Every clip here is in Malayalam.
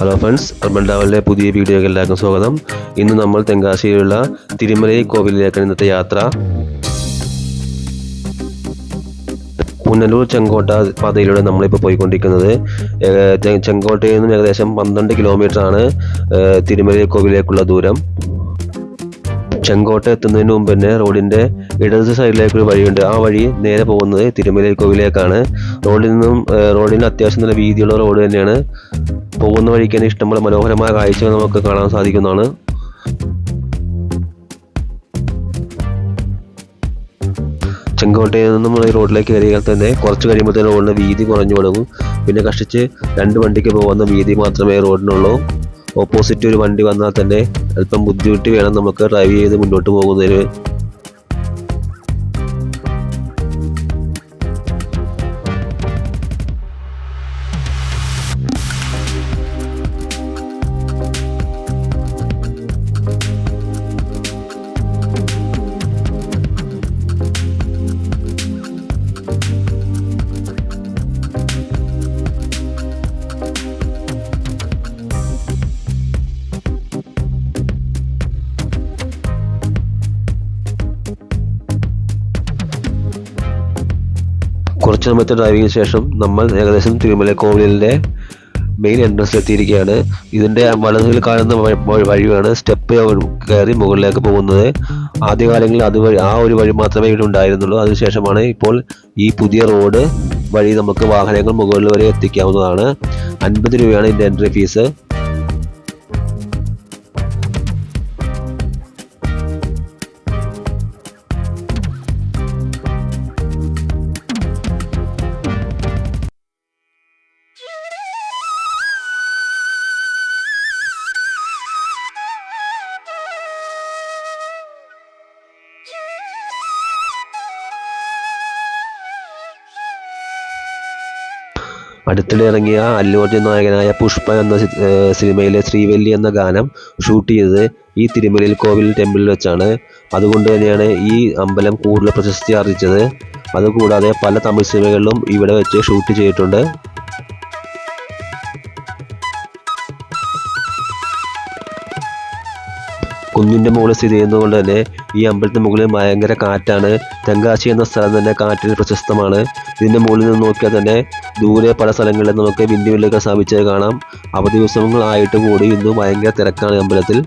ഹലോ ഫ്രണ്ട്സ്, അർബൻ ട്രാവലിലെ പുതിയ വീഡിയോയ്ക്ക് എല്ലാവർക്കും സ്വാഗതം. ഇന്ന് നമ്മൾ തെങ്കാശിയിലുള്ള തിരുമലൈ കോവിലിലേക്കാണ് ഇന്നത്തെ യാത്ര. പുനലൂർ ചെങ്കോട്ട പാതയിലൂടെ നമ്മളിപ്പോൾ പോയിക്കൊണ്ടിരിക്കുന്നത്. ചെങ്കോട്ടയിൽ നിന്നും ഏകദേശം 12 കിലോമീറ്ററാണ് തിരുമലൈ കോവിലേക്കുള്ള ദൂരം. ചെങ്കോട്ട എത്തുന്നതിന് മുമ്പ് തന്നെ റോഡിൻ്റെ ഇടത് സൈഡിലേക്ക് ഒരു വഴിയുണ്ട്. ആ വഴി നേരെ പോകുന്നത് തിരുമലൈ കോവിലേക്കാണ്. റോഡിന് അത്യാവശ്യം നല്ല വീതിയുള്ള റോഡ് തന്നെയാണ്. പോകുന്ന വഴിക്ക് തന്നെ ഇഷ്ടംപോലെ മനോഹരമായ കാഴ്ചകൾ നമുക്ക് കാണാൻ സാധിക്കുന്നതാണ്. ചെങ്കോട്ടയിൽ നിന്നും നമ്മൾ ഈ റോഡിലേക്ക് കയറിയാൽ തന്നെ കുറച്ച് കഴിയുമ്പോൾ തന്നെ റോഡിന് വീതി കുറഞ്ഞു തുടങ്ങും. പിന്നെ കഷ്ടിച്ച് 2 വണ്ടിക്ക് പോകുന്ന വീതി മാത്രമേ റോഡിനുള്ളൂ. ഓപ്പോസിറ്റ് ഒരു വണ്ടി വന്നാൽ തന്നെ അല്പം ബുദ്ധിമുട്ടി വേണം നമുക്ക് ഡ്രൈവ് ചെയ്ത് മുന്നോട്ട് പോകുന്നതിന്. കുറച്ച് സമയത്തെ ഡ്രൈവിങ്ങിന് ശേഷം നമ്മൾ ഏകദേശം തിരുമല കോവിലിൻ്റെ മെയിൻ എൻട്രൻസിൽ എത്തിയിരിക്കുകയാണ്. ഇതിൻ്റെ വലതിൽ കാണുന്ന വഴിയാണ് സ്റ്റെപ്പ് കയറി മുകളിലേക്ക് പോകുന്നത്. ആദ്യകാലങ്ങളിൽ ആ ഒരു വഴി മാത്രമേ ഇവിടെ ഉണ്ടായിരുന്നുള്ളൂ. അതിനുശേഷമാണ് ഇപ്പോൾ ഈ പുതിയ റോഡ് വഴി നമുക്ക് വാഹനങ്ങൾ മുകളിൽ വരെ എത്തിക്കാവുന്നതാണ്. 50 രൂപയാണ് ഇതിൻ്റെ എൻട്രി ഫീസ്. അടുത്തിടെ ഇറങ്ങിയ അല്ലു അർജുൻ നായകനായ പുഷ്പ എന്ന സിനിമയിലെ ശ്രീവല്ലി എന്ന ഗാനം ഷൂട്ട് ചെയ്തത് ഈ തിരുമലയിൽ കോവിൽ ടെമ്പിളിൽ വെച്ചാണ്. അതുകൊണ്ട് തന്നെയാണ് ഈ അമ്പലം കൂടുതൽ പ്രശസ്തി ആർജിച്ചത്. അതുകൂടാതെ പല തമിഴ് സിനിമകളിലും ഇവിടെ വെച്ച് ഷൂട്ട് ചെയ്തിട്ടുണ്ട്. കുന്നിൻ്റെ മുകളിൽ സ്ഥിതി ചെയ്യുന്നതുകൊണ്ട് തന്നെ ഈ അമ്പലത്തിന് മുകളിൽ ഭയങ്കര കാറ്റാണ്. തെങ്കാശി എന്ന സ്ഥലം തന്നെ കാറ്റിന് പ്രശസ്തമാണ്. ഇതിൻ്റെ മുകളിൽ നിന്ന് നോക്കിയാൽ തന്നെ ദൂരെ പല സ്ഥലങ്ങളിലും നമുക്ക് വിൻഡ്മില്ലൊക്കെ സ്ഥാപിച്ചത് കാണാം. അവധി ദിവസങ്ങളായിട്ട് കൂടി ഇന്ന് ഭയങ്കര തിരക്കാണ് അമ്പലത്തിൽ.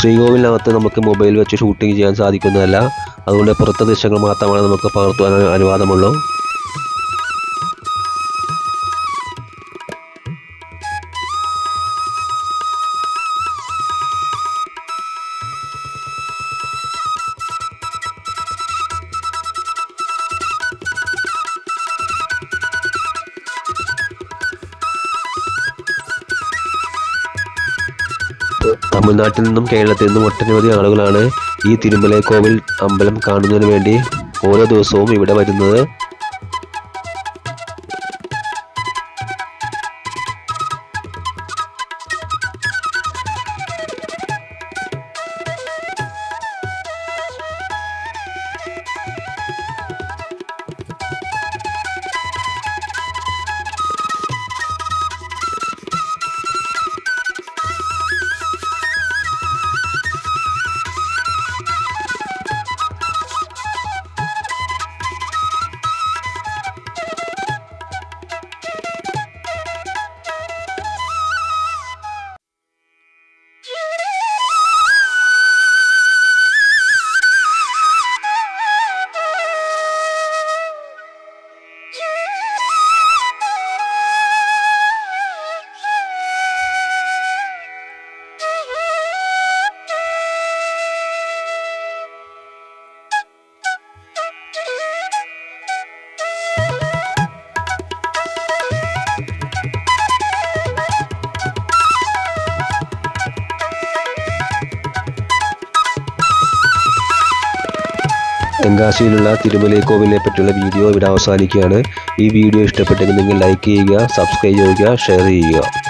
ശ്രീകോവിലിനകത്ത് നമുക്ക് മൊബൈൽ വെച്ച് ഷൂട്ടിംഗ് ചെയ്യാൻ സാധിക്കുന്നതല്ല. അതുകൊണ്ട് പുറത്തെ ദൃശ്യങ്ങൾ മാത്രമാണ് നമുക്ക് പകർത്തുവാൻ അനുവാദമുള്ളൂ. തമിഴ്നാട്ടിൽ നിന്നും കേരളത്തിൽ നിന്നും ഒട്ടനവധി ആളുകളാണ് ഈ തിരുമലൈ കോവിൽ അമ്പലം കാണുന്നതിന് വേണ്ടി ഓരോ ദിവസവും ഇവിടെ വരുന്നത്. തെങ്കാശിയിലുള്ള തിരുമലൈ കോവിലിനെ പറ്റിയുള്ള വീഡിയോ ഇവിടെ അവസാനിക്കുകയാണ്. ഈ വീഡിയോ ഇഷ്ടപ്പെട്ടെങ്കിൽ നിങ്ങൾ ലൈക്ക് ചെയ്യുക, സബ്സ്ക്രൈബ് ചെയ്യുക, ഷെയർ ചെയ്യുക.